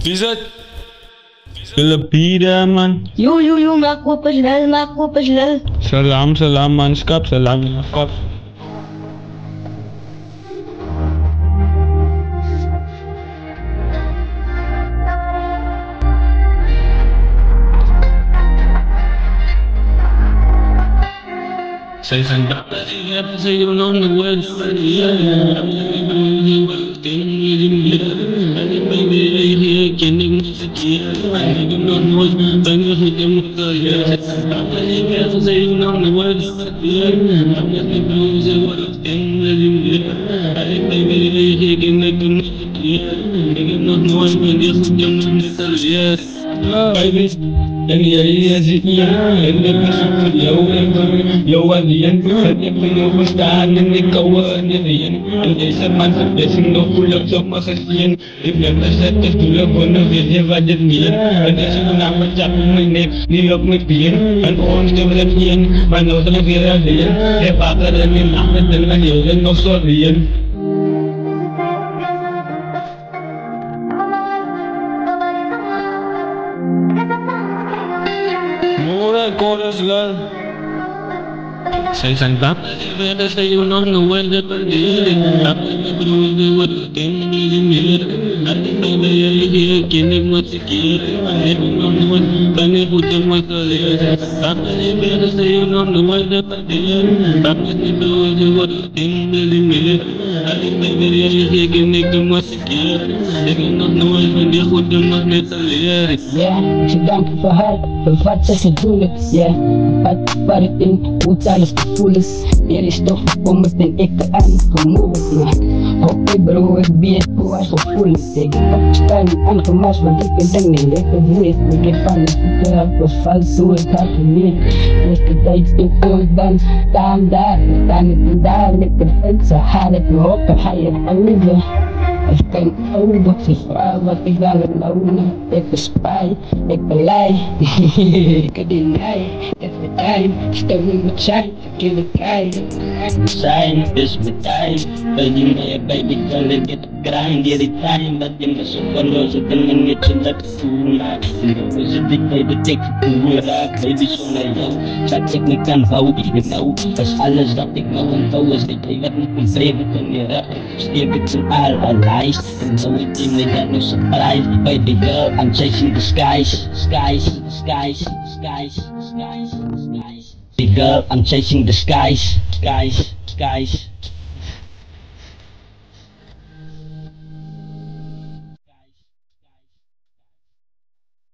Izzat Filipina man. Yo, ngaku apa Jalal? Salam manskap, salam manskap. Say sandak say on the world. Yawalian Kanya pinupustaan ng ikawan yan Hindi sa mansa Desing no kulap sa makasiyan Ibang nasa tutulog ko na Vizivadit niyan Hindi sa kunaman sa kuminip Nilok may piyan Ano ang simulan yan Mano sa nabiran yan E baka rin yung nakit na nangyayang no sorry yan Mura chorus girl. Say sandak say you know the world that sedang faham berbaca sedulis baritin ucalas tulis iris doh pemetin ikaan kemudian oke bro biar puas full kan an kemas bagi kendang nih duit bagi panas kita palsu tak ini kita itu dan tanda sehari tuh kehayat aja Kan oudok si wat ik dan het launa ik bespij ik belei kadinai het time stem met zijn kill kry sign is met time baby my baby girl get grind every time but you must follow so then get in that fool is it big baby take to work baby so na yo sa technique kan hou ik nou as alles dat ik nou onthou is dit wat moet confront kan nie rap steek dit in al and so it seems they got no surprise. Baby girl, I'm chasing the skies. Baby girl, I'm chasing the skies.